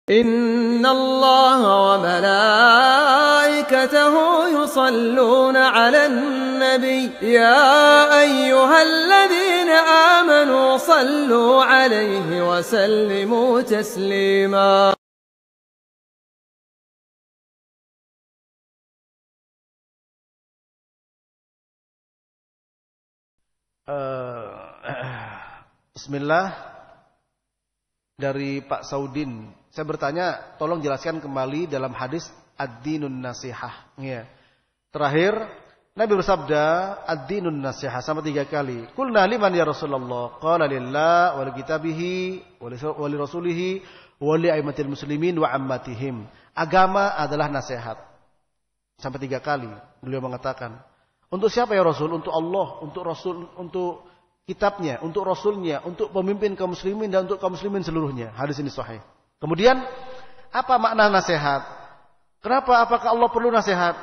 إن الله وملائكته يصلون على النبي يا أيها الذين آمنوا صلوا عليه وسلموا تسليما. Bismillah. Dari Pak Saudin, saya bertanya, tolong jelaskan kembali dalam hadis ad-dinun nasihah. Ya. Terakhir, Nabi bersabda, ad-dinun nasihah sama 3 kali. Qulna liman ya Rasulullah? Qala lillah wa li kitabihi wa li rasulihi wa li aimatil muslimin wa ammatihim. Agama adalah nasihat. Sampai 3 kali beliau mengatakan. Untuk siapa ya Rasul? Untuk Allah, untuk Rasul, untuk kitabnya, untuk Rasulnya, untuk pemimpin kaum muslimin dan untuk kaum muslimin seluruhnya. Hadis ini sahih. Kemudian, apa makna nasihat? Kenapa? Apakah Allah perlu nasihat?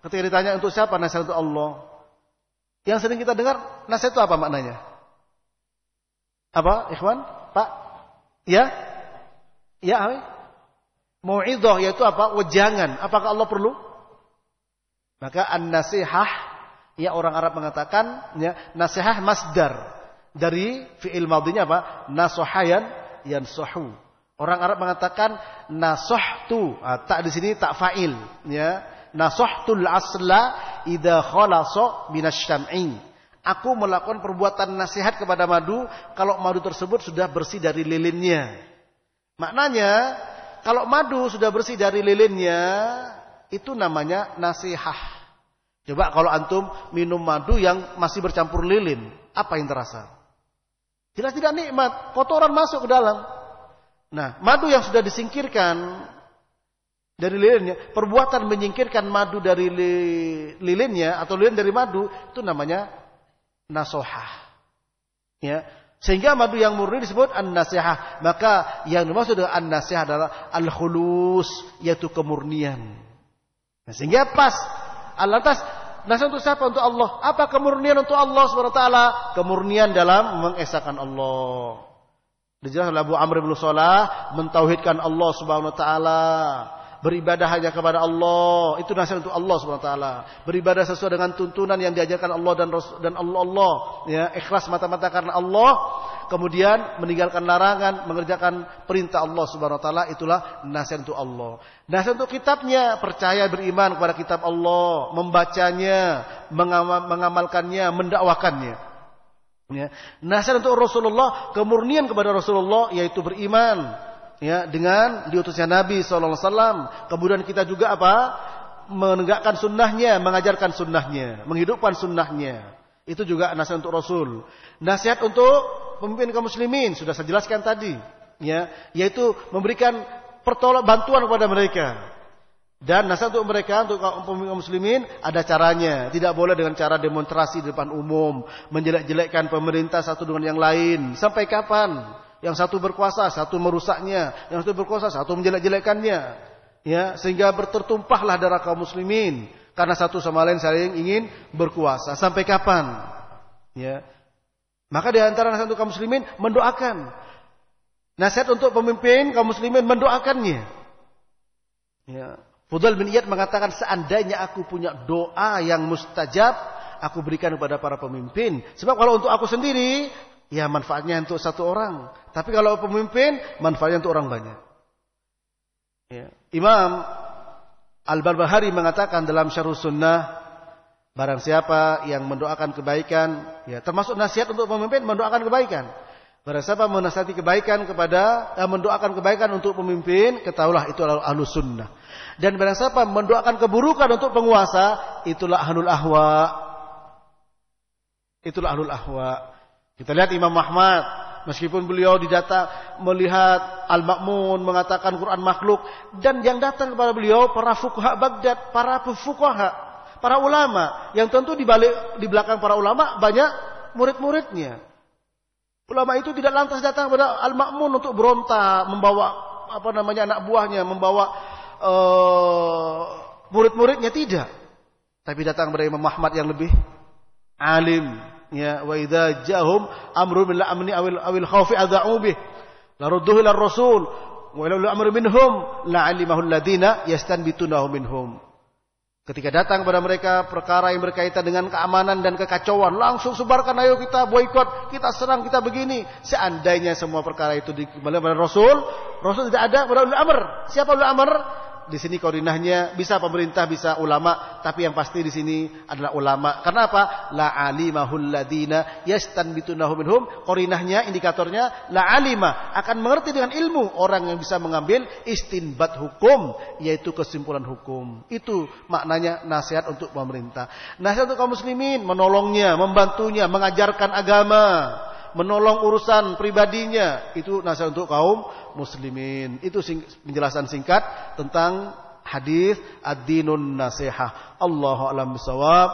Ketika ditanya untuk siapa nasihat untuk Allah? Yang sering kita dengar, nasihat itu apa maknanya? Apa, ikhwan? Pak? Ya? Ya, mau'idhah yaitu apa? Wejangan. Apakah Allah perlu? Maka an-nasihah, ya orang Arab mengatakan, ya, nasihah masdar dari fi'il madhinya apa? Nasohayan yansohu. Orang Arab mengatakan nasohtu. Tak di sini tak fa'il, ya. Nasohtul asla idza khalasa minasyam'i. Aku melakukan perbuatan nasihat kepada madu kalau madu tersebut sudah bersih dari lilinnya. Maknanya, kalau madu sudah bersih dari lilinnya, itu namanya nasihah. Coba kalau antum minum madu yang masih bercampur lilin, apa yang terasa? Jelas tidak nikmat, kotoran masuk ke dalam. Nah, madu yang sudah disingkirkan dari lilinnya, perbuatan menyingkirkan madu dari lilinnya atau lilin dari madu, itu namanya nasohah. Ya, sehingga madu yang murni disebut an-nasihah. Maka yang dimaksud dengan an-nasihah adalah al-khulus, yaitu kemurnian. Nah, sehingga pas lantas nasihat untuk siapa? Untuk Allah. Apa kemurnian untuk Allah SWT? Kemurnian dalam mengesahkan Allah. Dijelaskan oleh Abu Amr bin Salah, mentauhidkan Allah SWT. Beribadah hanya kepada Allah. Itu nasihat untuk Allah SWT. Beribadah sesuai dengan tuntunan yang diajarkan Allah dan Allah. Ya, ikhlas mata-mata karena Allah. Kemudian meninggalkan larangan, mengerjakan perintah Allah Subhanahu wa taala, itulah nasihat untuk Allah. Nasihat untuk kitabnya, percaya beriman kepada kitab Allah, membacanya, mengamalkannya, mendakwakannya. Ya. Nasihat untuk Rasulullah, kemurnian kepada Rasulullah yaitu beriman ya dengan diutusnya Nabi sallallahu alaihi wasallam. Kemudian kita juga apa? Menegakkan sunnahnya, mengajarkan sunnahnya, menghidupkan sunnahnya. Itu juga nasihat untuk Rasul. Nasihat untuk pemimpin kaum muslimin sudah saya jelaskan tadi, ya, yaitu memberikan bantuan kepada mereka. Dan nasihat untuk mereka, untuk pemimpin kaum muslimin ada caranya. Tidak boleh dengan cara demonstrasi di depan umum, menjelek-jelekkan pemerintah satu dengan yang lain. Sampai kapan? Yang satu berkuasa, satu merusaknya, yang satu berkuasa, satu menjelek-jelekkannya. Ya, sehingga tertumpahlah darah kaum muslimin karena satu sama lain saling ingin berkuasa. Sampai kapan? Ya. Maka di antara nasihat untuk kaum muslimin mendoakan. Nasihat untuk pemimpin kaum muslimin mendoakannya. Ya. Fudail bin Iyad mengatakan, seandainya aku punya doa yang mustajab, aku berikan kepada para pemimpin. Sebab kalau untuk aku sendiri, ya manfaatnya untuk satu orang. Tapi kalau pemimpin, manfaatnya untuk orang banyak. Ya. Imam Al-Barbahari mengatakan dalam Syarh Sunnah, barang siapa yang mendoakan kebaikan, ya termasuk nasihat untuk pemimpin, mendoakan kebaikan. Barang siapa menasihati kebaikan mendoakan kebaikan untuk pemimpin, ketahuilah itu adalah ahlus sunnah. Dan barang siapa mendoakan keburukan untuk penguasa, itulah ahlul ahwa. Itulah ahlul ahwa. Kita lihat Imam Ahmad, meskipun beliau didata melihat Al-Ma'mun mengatakan Quran makhluk, dan yang datang kepada beliau para fuqaha Baghdad, para fuqaha, para ulama, yang tentu di belakang para ulama banyak murid-muridnya. Ulama itu tidak lantas datang kepada Al-Ma'mun untuk berontak, membawa anak buahnya, membawa murid-muridnya, tidak. Tapi datang kepada Imam Ahmad yang lebih alim. Ya, wa idza ja'hum amrun bil amni awil khaufi adha'u bih la rudduhu ila rasul Walau amr minhum la'alimahu alladziina yastanbitunahu minhum. Ketika datang pada mereka perkara yang berkaitan dengan keamanan dan kekacauan, langsung sebarkan, ayo kita boikot, kita serang, kita begini. Seandainya semua perkara itu dikembalikan pada Rasul, Rasul tidak ada pada ulul amr. Siapa ulul amr? Di sini koordinahnya bisa pemerintah, bisa ulama, tapi yang pasti di sini adalah ulama. Karena apa? La alimahul ladina yastanbitunahu minhum. Koordinahnya, indikatornya la alima, akan mengerti dengan ilmu orang yang bisa mengambil istinbat hukum, yaitu kesimpulan hukum. Itu maknanya nasihat untuk pemerintah. Nasihat untuk kaum muslimin, menolongnya, membantunya, mengajarkan agama, menolong urusan pribadinya, itu nasihat untuk kaum muslimin. Itu penjelasan singkat tentang hadis ad-dinun nasihah. Allahu a'lam bishawab.